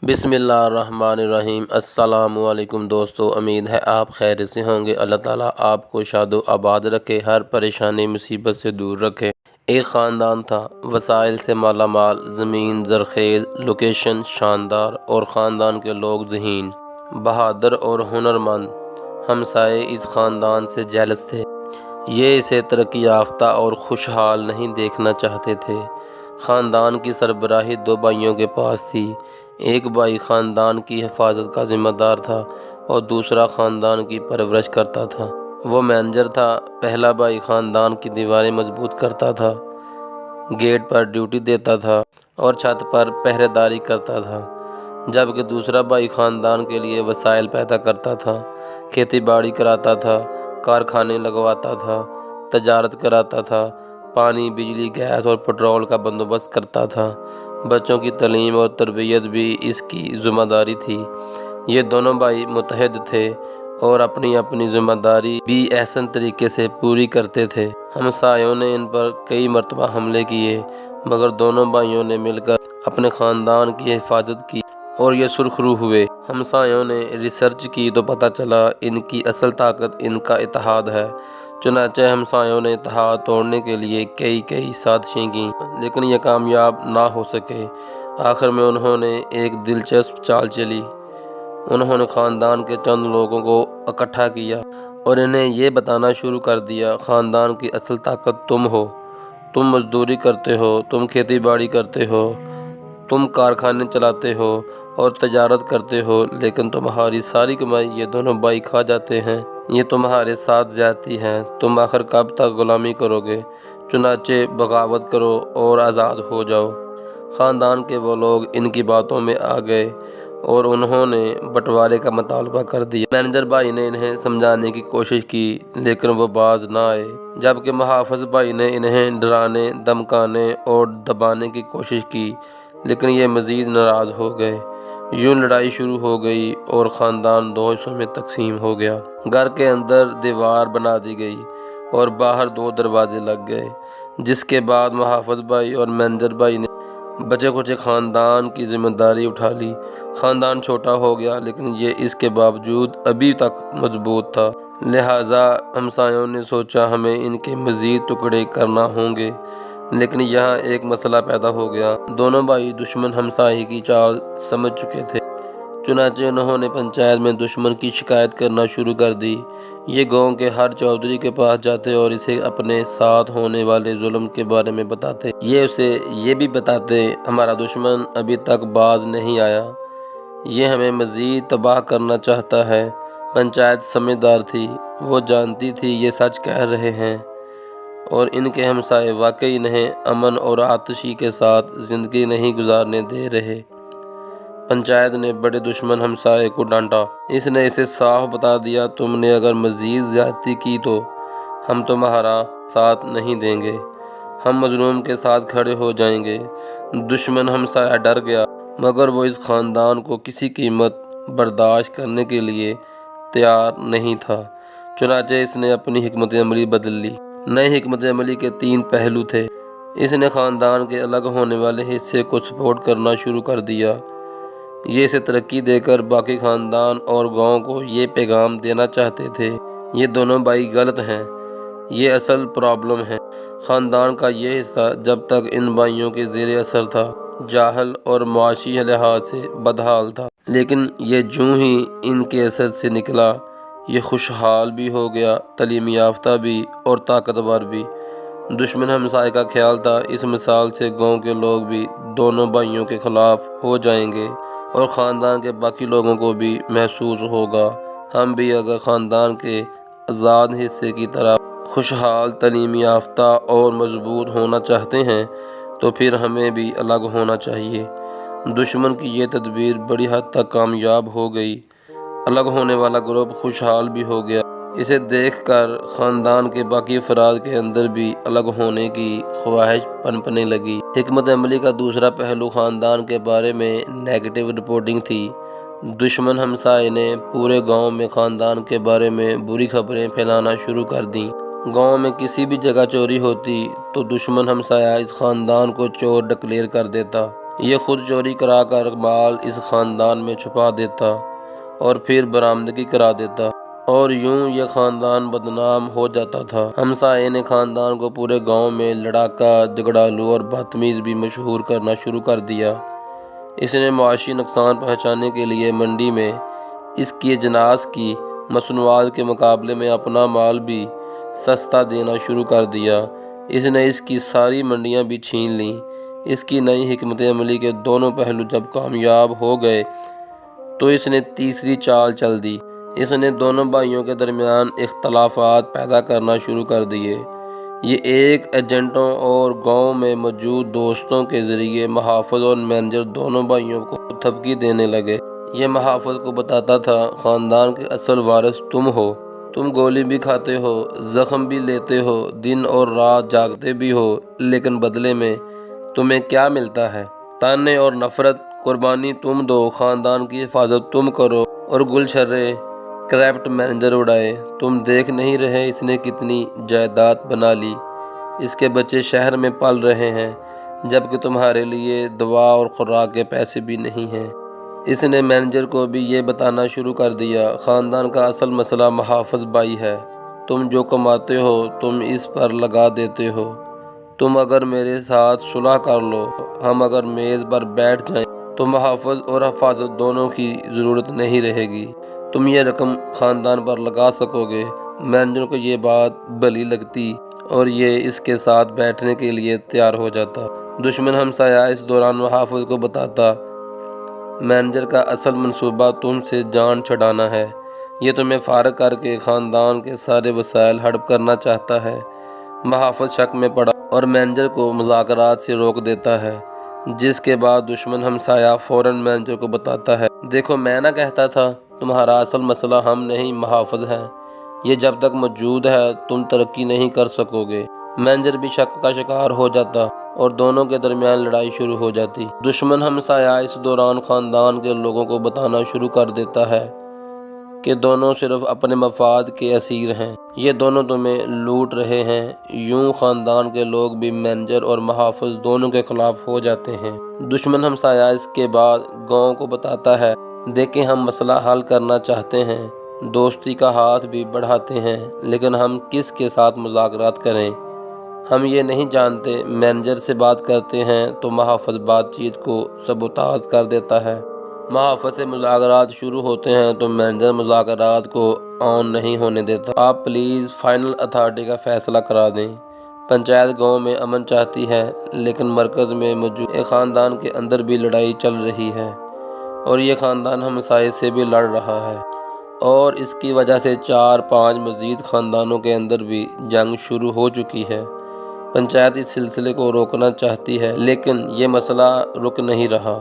बिस्मिल्लाहिर्रहमानिर्रहीम। अस्सलामु अलैकुम दोस्तों, उम्मीद है आप खैर से होंगे। अल्लाह ताला आपको शादो आबाद रखे, हर परेशानी मुसीबत से दूर रखे। एक ख़ानदान था, वसाइल से माला माल, ज़मीन ज़रखेज़, लोकेशन शानदार और ख़ानदान के लोग ज़हीन, बहादुर और हुनरमंद। हमसाए इस ख़ानदान से जेलस थे। ये इसे तरक्की याफ्ता और खुशहाल नहीं देखना चाहते थे। ख़ानदान की सरबराही दो भाइयों के पास थी। एक भाई ख़ानदान की हिफाजत का ज़िम्मेदार था और दूसरा ख़ानदान की परवरिश करता था। वो मैनेजर था। पहला भाई ख़ानदान की दीवारें मजबूत करता था, गेट पर ड्यूटी देता था और छत पर पहरेदारी करता था, जबकि दूसरा भाई ख़ानदान के लिए वसाइल पैदा करता था, खेती बाड़ी कराता था, कारखाने लगवाता था, तजारत कराता था, पानी, बिजली, गैस और पेट्रोल का बंदोबस्त करता था। बच्चों की तालीम और तरबियत भी इसकी ज़िम्मेदारी थी। ये दोनों भाई मुतहद थे और अपनी अपनी ज़िम्मेदारी भी एहसन तरीके से पूरी करते थे। हमसायों ने इन पर कई मरतबा हमले किए, मगर दोनों भाइयों ने मिलकर अपने ख़ानदान की हिफाजत की और ये सुरखरू हुए। हमसायों ने रिसर्च की तो पता चला इनकी असल ताकत इनका इत्तेहाद है। चुनांचे हमसायों ने इत्तेहाद तोड़ने के लिए कई साजिशें की, लेकिन ये कामयाब ना हो सके। आखिर में उन्होंने एक दिलचस्प चाल चली। उन्होंने ख़ानदान के चंद लोगों को इकट्ठा किया और इन्हें ये बताना शुरू कर दिया, ख़ानदान की असल ताकत तुम हो। तुम मजदूरी करते हो, तुम खेती बाड़ी करते हो, तुम कारखाने चलाते हो और तजारत करते हो, लेकिन तुम्हारी सारी कमाई ये दोनों भाई खा जाते हैं। ये तुम्हारे साथ ज्यादती है। तुम आखिर कब तक गुलामी करोगे? चुनाचे बगावत करो और आज़ाद हो जाओ। ख़ानदान के वो लोग इनकी बातों में आ गए और उन्होंने बंटवारे का मुतालबा कर दिया। मैनेजर भाई ने इन्हें समझाने की कोशिश की, लेकिन वो बाज ना आए, जबकि मुहाफ़िज़ भाई ने इन्हें डराने, धमकाने और दबाने की कोशिश की, लेकिन ये मज़ीद नाराज़ हो गए। यूं लड़ाई शुरू हो गई और ख़ानदान दो हिस्सों में तकसीम हो गया। घर के अंदर दीवार बना दी गई और बाहर दो दरवाजे लग गए, जिसके बाद मुहाफ़िज़ भाई और मैनेजर भाई ने बचे खुचे ख़ानदान की ज़िम्मेदारी उठा ली। ख़ानदान छोटा हो गया, लेकिन ये इसके बावजूद अभी तक मजबूत था। लिहाजा हमसायों ने सोचा हमें इनके मज़ीद टुकड़े करना होंगे, लेकिन यहाँ एक मसला पैदा हो गया। दोनों भाई दुश्मन हमसाये की चाल समझ चुके थे। चुनांचे उन्होंने पंचायत में दुश्मन की शिकायत करना शुरू कर दी। ये गांव के हर चौधरी के पास जाते और इसे अपने साथ होने वाले जुल्म के बारे में बताते। ये उसे ये भी बताते, हमारा दुश्मन अभी तक बाज नहीं आया, ये हमें मज़ीद तबाह करना चाहता है। पंचायत समझदार थी, वो जानती थी ये सच कह रहे हैं और इनके हमसाये वाकई इन्हें अमन और आतिशी के साथ ज़िंदगी नहीं गुजारने दे रहे। पंचायत ने बड़े दुश्मन हमसाये को डांटा। इसने इसे साफ बता दिया, तुमने अगर मज़ीद ज़्यादती की तो हम तुम्हारा साथ नहीं देंगे, हम मजलूम के साथ खड़े हो जाएंगे। दुश्मन हमसाया डर गया, मगर वो इस ख़ानदान को किसी कीमत बर्दाश्त करने के लिए तैयार नहीं था। चुनांचे इसने अपनी हिकमत अमली बदल ली। नई हिकमत अमली के 3 पहलू थे। इसने ख़ानदान के अलग होने वाले हिस्से को सपोर्ट करना शुरू कर दिया। ये इसे तरक्की देकर बाकी ख़ानदान और गांव को ये पैगाम देना चाहते थे, ये दोनों भाई गलत हैं, ये असल प्रॉब्लम है। ख़ानदान का ये हिस्सा जब तक इन भाइयों के ज़ेरे असर था, जाहल और मुआशी लिहाज से बदहाल था, लेकिन ये जूँ ही इनके असर से निकला, ये खुशहाल भी हो गया, तालीम याफ्ता भी और ताकतवर भी। दुश्मन हमसाये का ख्याल था इस मिसाल से गांव के लोग भी दोनों भाइयों के ख़िलाफ़ हो जाएंगे और ख़ानदान के बाकी लोगों को भी महसूस होगा, हम भी अगर ख़ानदान के आज़ाद हिस्से की तरह खुशहाल, तालीम याफ्ता और मजबूत होना चाहते हैं तो फिर हमें भी अलग होना चाहिए। दुश्मन की ये तदबीर बड़ी हद तक कामयाब हो गई। अलग होने वाला ग्रुप खुशहाल भी हो गया। इसे देखकर ख़ानदान के बाकी अफराद के अंदर भी अलग होने की ख्वाहिश पनपने लगी। हिकमत अमली का दूसरा पहलू ख़ानदान के बारे में नेगेटिव रिपोर्टिंग थी। दुश्मन हमसाये ने पूरे गांव में ख़ानदान के बारे में बुरी खबरें फैलाना शुरू कर दी। गांव में किसी भी जगह चोरी होती तो दुश्मन हमसाया इस ख़ानदान को चोर डिक्लेयर कर देता। یہ خود چوری کرا کر مال اس خاندان میں چھپا دیتا اور پھر برآمدگی کرا دیتا، اور یوں یہ خاندان بدنام ہو جاتا تھا۔ ہمسائے نے خاندان کو پورے گاؤں میں لڑاکا، جھگڑالو اور بدتمیز بھی مشہور کرنا شروع کر دیا۔ اس نے معاشی نقصان پہنچانے کے لیے منڈی میں اس کی اجناس کی مصنوعات کے مقابلے میں اپنا مال بھی سستا دینا شروع کر دیا۔ اس نے اس کی ساری منڈیاں بھی چھین لیں۔ اس کی نئی حکمت عملی کے دونوں پہلو جب کامیاب ہو گئے تو اس نے تیسری چال چل دی۔ اس نے دونوں بھائیوں کے درمیان اختلافات پیدا کرنا شروع کر دیے۔ یہ ایک ایجنٹوں اور گاؤں میں موجود دوستوں کے ذریعے محافظ اور مینیجر دونوں بھائیوں کو دھمکی دینے لگے۔ یہ محافظ کو بتاتا تھا خاندان کے اصل وارث تم ہو، تم گولی بھی کھاتے ہو، زخم بھی لیتے ہو، دن اور رات جاگتے بھی ہو، لیکن بدلے میں تمہیں کیا ملتا ہے؟ تانے اور نفرت، قربانی تم دو، خاندان کی حفاظت تم کرو اور گلچھرے کرپٹ مینیجر اڑائے۔ تم دیکھ نہیں رہے اس نے کتنی جائیداد بنا لی، اس کے بچے شہر میں پل رہے ہیں جبکہ تمہارے لیے دوا اور خوراک کے پیسے بھی نہیں ہیں۔ اس نے مینیجر کو بھی یہ بتانا شروع کر دیا خاندان کا اصل مسئلہ محافظ بھائی ہے، تم جو کماتے ہو تم اس پر لگا دیتے ہو، تم اگر میرے ساتھ صلح کر لو، ہم اگر میز پر بیٹھ جائیں تو محافظ اور حفاظت دونوں کی ضرورت نہیں رہے گی، تم یہ رقم خاندان پر لگا سکو گے۔ مینیجر کو یہ بات بھلی لگتی اور یہ اس کے ساتھ بیٹھنے کے لیے تیار ہو جاتا۔ دشمن ہمسایہ اس دوران محافظ کو بتاتا مینیجر کا اصل منصوبہ تم سے جان چھڑانا ہے، یہ تمہیں فارغ کر کے خاندان کے سارے وسائل ہڑپ کرنا چاہتا ہے۔ محافظ شک میں پڑا اور مینیجر کو مذاکرات سے روک دیتا ہے، جس کے بعد دشمن ہمسایہ فوراً مینیجر کو بتاتا ہے دیکھو میں نہ کہتا تھا تمہارا اصل مسئلہ ہم نہیں محافظ ہے، یہ جب تک موجود ہے تم ترقی نہیں کر سکو گے۔ مینیجر بھی شک کا شکار ہو جاتا اور دونوں کے درمیان لڑائی شروع ہو جاتی۔ دشمن ہمسایہ اس دوران خاندان کے لوگوں کو بتانا شروع کر دیتا ہے کہ دونوں صرف اپنے مفاد کے اسیر ہیں، یہ دونوں تمہیں لوٹ رہے ہیں۔ یوں خاندان کے لوگ بھی مینیجر اور محافظ دونوں کے خلاف ہو جاتے ہیں۔ دشمن ہمسایہ اس کے بعد گاؤں کو بتاتا ہے دیکھیں ہم مسئلہ حل کرنا چاہتے ہیں، دوستی کا ہاتھ بھی بڑھاتے ہیں، لیکن ہم کس کے ساتھ مذاکرات کریں؟ ہم یہ نہیں جانتے۔ مینیجر سے بات کرتے ہیں تو محافظ بات چیت کو سبوتاژ کر دیتا ہے۔ محافظ سے مذاکرات شروع ہوتے ہیں تو مینیجر مذاکرات کو آن نہیں ہونے دیتا۔ آپ پلیز فائنل اتھارٹی کا فیصلہ کرا دیں۔ پنچایت گاؤں میں امن چاہتی ہے لیکن مرکز میں موجود ایک خاندان کے اندر بھی لڑائی چل رہی ہے اور یہ خاندان ہمسائے سے بھی لڑ رہا ہے اور اس کی وجہ سے 4-5 مزید خاندانوں کے اندر بھی جنگ شروع ہو چکی ہے۔ پنچایت اس سلسلے کو روکنا چاہتی ہے لیکن یہ مسئلہ رک نہیں رہا،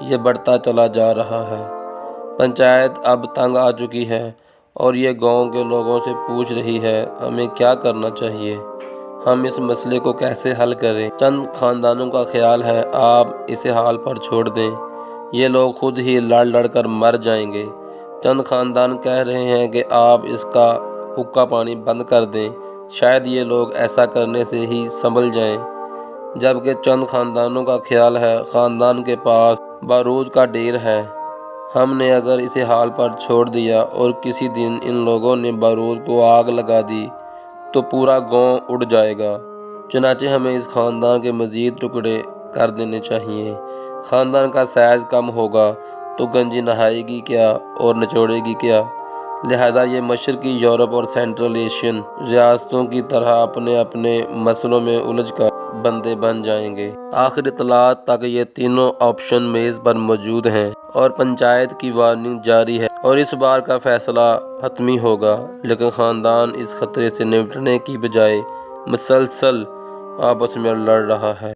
یہ بڑھتا چلا جا رہا ہے۔ پنچایت اب تنگ آ چکی ہے اور یہ گاؤں کے لوگوں سے پوچھ رہی ہے ہمیں کیا کرنا چاہیے، ہم اس مسئلے کو کیسے حل کریں؟ چند خاندانوں کا خیال ہے آپ اسے حال پر چھوڑ دیں، یہ لوگ خود ہی لڑ لڑ کر مر جائیں گے۔ چند خاندان کہہ رہے ہیں کہ آپ اس کا حقہ پانی بند کر دیں، شاید یہ لوگ ایسا کرنے سے ہی سنبھل جائیں، جبکہ چند خاندانوں کا خیال ہے خاندان کے پاس بارود کا ڈھیر ہے، ہم نے اگر اسے حال پر چھوڑ دیا اور کسی دن ان لوگوں نے بارود کو آگ لگا دی تو پورا گاؤں اڑ جائے گا، چنانچہ ہمیں اس خاندان کے مزید ٹکڑے کر دینے چاہیے۔ خاندان کا سائز کم ہوگا تو گنجی نہائے گی کیا اور نچوڑے گی کیا؟ لہذا یہ مشرقی یورپ اور سینٹرل ایشین ریاستوں کی طرح اپنے اپنے مسئلوں میں الجھ کر بندے بن جائیں گے۔ آخر اطلاعات تک یہ تینوں آپشن میز پر موجود ہیں اور پنچایت کی وارننگ جاری ہے اور اس بار کا فیصلہ حتمی ہوگا، لیکن خاندان اس خطرے سے نمٹنے کی بجائے مسلسل آپس میں لڑ رہا ہے۔